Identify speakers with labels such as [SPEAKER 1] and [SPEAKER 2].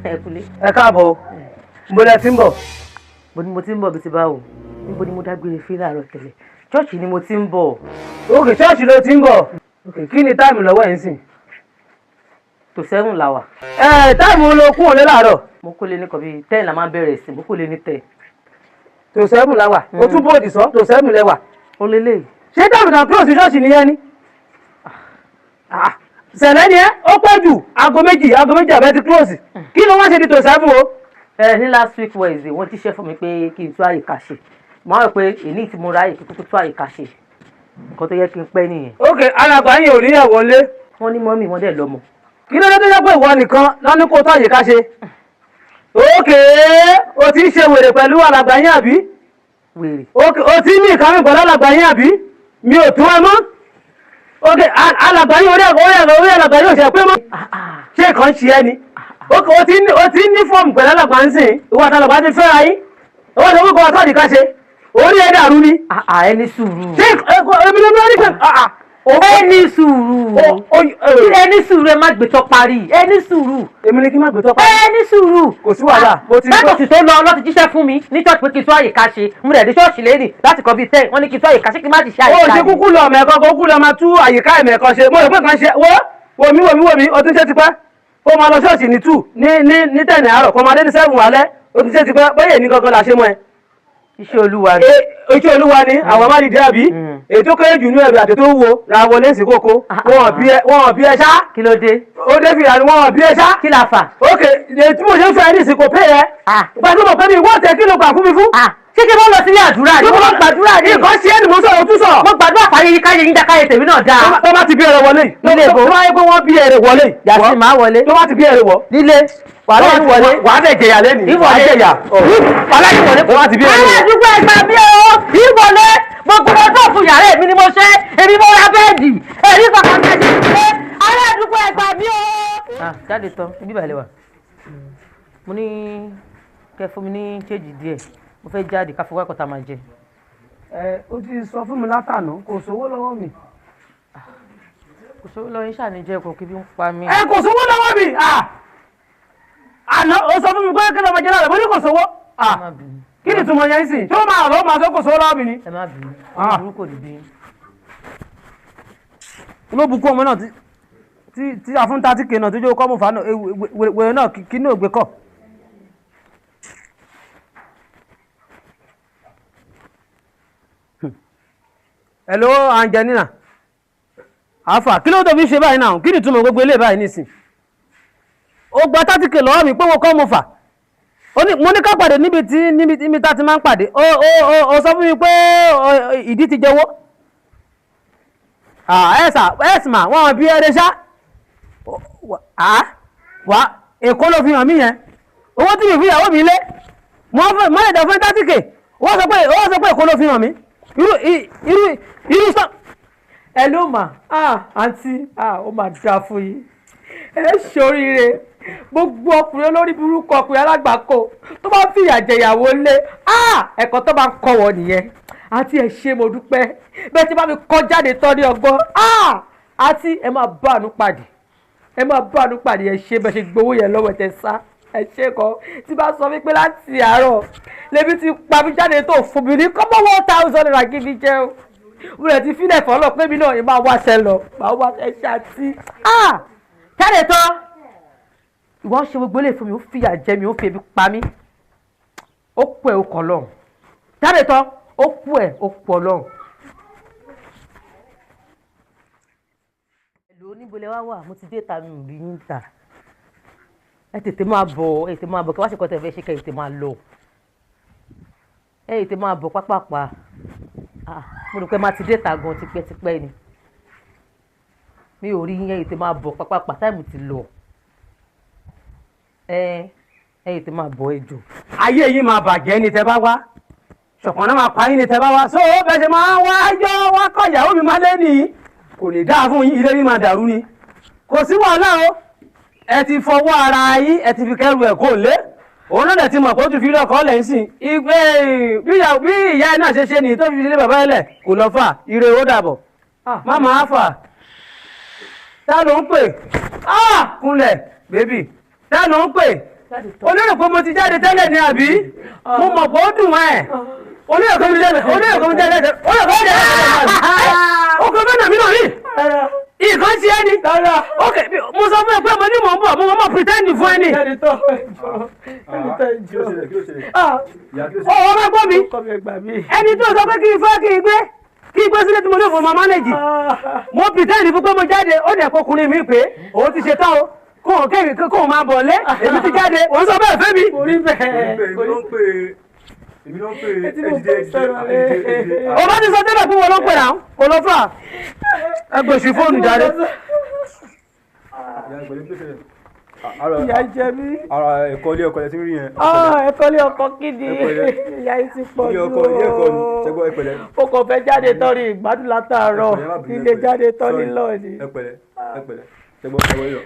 [SPEAKER 1] ẹ kúlé.
[SPEAKER 2] ẹ káàbọ̀ mo lẹ ti ń bọ̀.
[SPEAKER 1] Bo ni mo ti ń bọ̀ bí ti báwo níbo ni mo dágbére fún láàárọ̀ tẹ́lẹ̀ ṣọ́ọ̀ṣì ni mo ti ń bọ̀.
[SPEAKER 2] òkè ṣọ́ọ̀ṣì ló ti ń bọ̀ kí ni táìmù lọ́wọ́ ẹ̀ ń sìn.
[SPEAKER 1] tó 7 la wà.
[SPEAKER 2] táìmù ló kún òlé láàárọ̀.
[SPEAKER 1] mo kó lé ní kọ̀ bíi 10 la máa ń bẹ̀rẹ̀ sí mo kó lé ní 10.
[SPEAKER 2] tó 7 la wà o tún bóòdì sọ tó 7 lẹ wà.
[SPEAKER 1] ó lé léyìí.
[SPEAKER 2] ṣé táìmù kan close ṣọ́ọ̀ṣì nìyẹn ni. sẹ̀lẹ̀ ni ẹ ó pẹ́ jù aago méjì àbẹ́ ti close kí ló wá ṣe di tó 7 o.
[SPEAKER 1] Ní last week Wednesday wọ́n jíṣẹ́ fún mi pé kí n tún àyíká ṣe mo rò pé èyí tí mo ráyè kí kúkú tún àyíká ṣe nǹkan tó yẹ kí n pẹ́ nìyẹn.
[SPEAKER 2] ok alàgbà yín ò níyàwó lé.
[SPEAKER 1] wọ́n ní mọ́mì wọ́n dẹ̀ lọ́mọ.
[SPEAKER 2] kí ló dé tó yẹ pé ìwọ nìkan lọ́ní kó tó àyíká ṣe. ok o ti ń ṣe wèrè pẹ̀lú alàgbà yín àbí.
[SPEAKER 1] wèrè.
[SPEAKER 2] ok o ti ní ìkàwé pẹ̀lú alàgbà yín àbí mi ò tún ẹ mọ́. ok alàgbà yín orí alàgbà yín ò ṣe pé mọ́. ṣé nǹkan ṣe ẹ ni. ok o ti ní fọ́ọ̀mù pẹ̀lú alàgbà ń sìn ìwọ àtàlàgbà ti fẹ́ra yín ìwọ àti ọgbọ́n ọtọ́ àdìká ṣe orí ẹ̀ dàrú ni.
[SPEAKER 1] ẹni sùúrù.
[SPEAKER 2] ṣé èmi ló ní pé.
[SPEAKER 1] ẹni sùúrù. ẹni sùúrù ẹ má gbẹtọ parí ẹni sùúrù.
[SPEAKER 2] èmi ni kí n má gbẹtọ parí.
[SPEAKER 1] ẹni sùúrù.
[SPEAKER 2] kò sí wàhálà mo ti gbọ́.
[SPEAKER 1] látọ̀sí tó lọ lọ́ti jíṣẹ́ fún mi ní ṣọ́ọ̀ṣì pé kí n tún àyíká ṣe mo rẹ̀ dé ṣọ́ọ̀ṣì lẹ́nì láti kọ́ bíi 10 wọ́n ní kí n tún àyíká ṣe kí n má ti ṣe àyíká.
[SPEAKER 2] ó ṣe kúkú lọ ọmọ ẹ̀kọ́ kúkú lọ máa tú àyíká ẹ̀mẹ̀kan ṣe mo rò pé kan ṣe wòmí o ti ṣe tipẹ́ ó máa lọ ṣọ́ọ̀ṣì ní 2 ní 10 àárọ̀ kó máa dé ní 7 alẹ́ o ti ṣe tipẹ́ bóyá ní gangan la ṣe mọ́ ẹ.
[SPEAKER 1] iṣẹ́ olúwa ni.
[SPEAKER 2] iṣẹ́ olúwa ni àwọn má dìde àbí ètò kéré jù ní ẹ̀rù àti tó wúwo ra wọlé sí kókó wọn bí ẹ ṣá.
[SPEAKER 1] kí ló dé.
[SPEAKER 2] ó dé fìyà ni wọn bí ẹ ṣá.
[SPEAKER 1] kí la fà.
[SPEAKER 2] ok tí mo ṣe ń fẹ́ ní ìsìnkú pé yẹ. gbàdúrà pé mi wọ́n tẹ kí ló gbà fún mi fún.
[SPEAKER 1] ṣé kí wọ́n lọ sílé àdúrà ni wọ́n gbàdúrà ni.
[SPEAKER 2] nǹkan ṣe é ni mo sọ̀rọ̀ tún sọ̀rọ̀.
[SPEAKER 1] mo gbàdúrà fàyè yín káyé yín dákáyé tèmi náà dáa.
[SPEAKER 2] tó bá ti bí ẹrẹ wọlé yìí.
[SPEAKER 1] nílé ìbò
[SPEAKER 2] tó bá yẹ pé wọ́n bí ẹrẹ wọlé yìí.
[SPEAKER 1] yàtí máa wọlé.
[SPEAKER 2] tó bá ti bí ẹrẹ wọ.
[SPEAKER 1] nílé wàhálà yìí wọlé.
[SPEAKER 2] wàá dẹ̀ jẹyà lẹ́nu.
[SPEAKER 1] ìwọlé
[SPEAKER 2] jẹyà.
[SPEAKER 1] wàhálà yìí wọlé.
[SPEAKER 2] tó bá ti bí ẹrẹ wọ.
[SPEAKER 1] aládùúgbò ẹgbà mi o ìwọlé gbogbo ọjọ́ fún yàrá èmi ni mo ṣe èmi mo ra bẹ́ẹ̀dì èmi kankan tẹ̀sí ṣe aládùúgbò ẹgbà mi o. jáde tán ibi ìbàlẹ̀ wa mo ní kẹ́ fún mi ní chéjì díẹ̀ mo fẹ́ jáde ká fọwọ́ ẹ̀kọ́ tá a máa jẹ.
[SPEAKER 2] o ti sọ fún mi látànà kò sówó lọ́wọ́ mi.
[SPEAKER 1] kò sówó lọ́wọ́ yín ṣàníjẹ́ kò kí bí ń pa mí.
[SPEAKER 2] kò sówó lọ́wọ́ mi àná o sọ fún mi pé kí ló máa jẹ lára mo ní kò sówó. kí ni túmọ̀ yẹn sìn tí ó máa rọ̀ máa sọ kò sówó lọ́wọ́ mi ni.
[SPEAKER 1] ẹ má bínú burú kò ní bí.
[SPEAKER 2] olóbùkún ọmọ náà tí àfúntà tí kèénà tó jẹ́ kọ́ mọ̀ fà náà wèrè náà kí ní ògbé kọ̀. Hello Angelina àfà kí ló tó fi ṣe báyìí náà kí ni túmọ̀ gbogbo ilé báyìí nísìn ó gba 30K lọ́wọ́ mi pé wọ́n kọ́ mo fà mo ní ká pàdé níbi tá ti máa ń pàdé ó sọ fún mi pé ìdí ti jẹ́wọ́ ẹ̀sìmà wọ́n bí ẹ̀rẹ́ ṣá wà èkó ló fi hàn mí yẹn owó tí mi fi ìyàwó mi lé mọ́ ẹ̀dẹ̀ fún 30K wọ́n sọ pé èkó ló fi hàn mí irú sọ.
[SPEAKER 3] ẹ ló mà àǹtí ó mà dáa fún yín ẹ ṣoríire gbogbo ọkùnrin olórí burúkú ọkùnrin alágbàkọ tó bá fìyà jẹ ìyàwó lé ẹ̀kọ́ tó bá ń kọ́ wọ nìyẹn àti ẹ ṣé mo dúpẹ́ bẹ́ẹ̀ tí bá mi kọ́ jáde tán ní ọgbọ́n àti ẹ máa bá àánú pàdé ẹ ṣé bẹ́ẹ̀ ṣe gbowó yẹn lọ́wọ́ ẹ̀ tẹ́ sá ẹ ṣé kan tí bá sọ wípé láti àárọ̀ lèmi ti pa mi jáde tó fún mi ní kọ́mọ́ 1,000 naira kí mi jẹ́ o mo rẹ̀ ti fílẹ̀ fọ́lọ́ pé mi náà yìí máa wáṣẹ lọ máa wáṣẹ ṣáàtì.
[SPEAKER 1] jáde tán ìwọ ń ṣe gbogbo ilé fún mi ó fìyà jẹ mi ó fi ebi pa mí ó kú ẹ ó kọ lọ́hùn jáde tán ó kú ẹ ó pọ̀ lọ́hùn. ẹ̀lò oníbolẹ̀ wá wà mo ti dé ta mi ò rí yín ta ẹ tètè máa bọ̀ kí wá ṣe kọ́ tẹ̀ fẹ́ ṣe kẹ́ ẹ tètè máa lọ ẹ tètè máa bọ̀ pápápá mo rò pé máa ti dé ta gan tipẹ́tipẹ́ ni mi ò rí yín ẹ tètè máa bọ̀ pápápá táìmù ti lọ ẹ tètè máa bọ̀ ẹ jù.
[SPEAKER 2] ayé yìí máa bàjẹ́ ni tẹ bá wá ṣọ̀kan náà máa pa yín ni tẹ bá wá so bẹ́ẹ̀ ṣe máa wá yọ wá kọ́ ìyàwó mi má lé nìyí kò lè dáa fún yín ilé mi máa dàrú ni kò sí wàhálà o ẹ ti fọwọ́ ara yín ẹ ti fi kẹrù ẹ̀ kó lé òun náà ti mọ̀ kó tún fi lọ́kọ́ lẹ̀ ń sìn bí ìyá ẹ̀ náà ṣe ṣe nìyí tó fi lé bàbá ẹ̀ lẹ̀ kò lọ fà ire ó dàbọ̀ má máa fà tá ló ń pè kúnlẹ̀ bébì tá ló ń pè olórí pé mo ti jáde tẹ́lẹ̀ ní àbí mo mọ̀ pé ó dùn ẹ̀ olórí pé mo jáde olórí pé mo jáde tẹ́lẹ̀ olórí pé mo jáde tẹ́lẹ̀ ọkọ̀ mẹ́ta mi náà rí ìkan ti ẹni ok mo sọ fún ẹ pé mo ní mò ń bọ̀ mo mọ̀ pretend fún ẹni. ọwọ́ bá gbọ́ mi ẹni tó sọ pé kí n fẹ́ kí n gbé sílé tí mo ní òfin ọmọ mánéjì mo pretend fún pé mo jáde ó dẹ̀ kọkùnrin mi pé òun ti ṣe tán o kóhùn kéèké kóhùn máa bọ̀ lé èmi ti jáde òun sọ bẹ́ẹ̀ fẹ́ mi.
[SPEAKER 3] orí bẹ́ẹ̀
[SPEAKER 4] èmi ló ń pè ẹdìdẹ.
[SPEAKER 2] o bá ti sọ tẹ́lẹ̀ fún wọn ló ń pè náà kò lọ fà ẹgbẹ̀sì fóònù jáde.
[SPEAKER 3] ìyá jẹ mí.
[SPEAKER 4] ara ẹ̀kọ́ ilé ọkọ ti ń rí yẹn.
[SPEAKER 3] ẹ̀kọ́ ilé ọkọ kíni ìyá yìí ti pọ̀ jù
[SPEAKER 4] ilé ẹ̀kọ́ ni ṣẹ́gbọ́ ẹ̀pẹ̀lẹ́.
[SPEAKER 3] o kò fẹ́ jáde tán ní ìgbádùn látàárọ̀ ilé jáde tán nílò ni.
[SPEAKER 4] ẹ̀pẹ̀lẹ́ ṣẹ́gbọ́ yọ.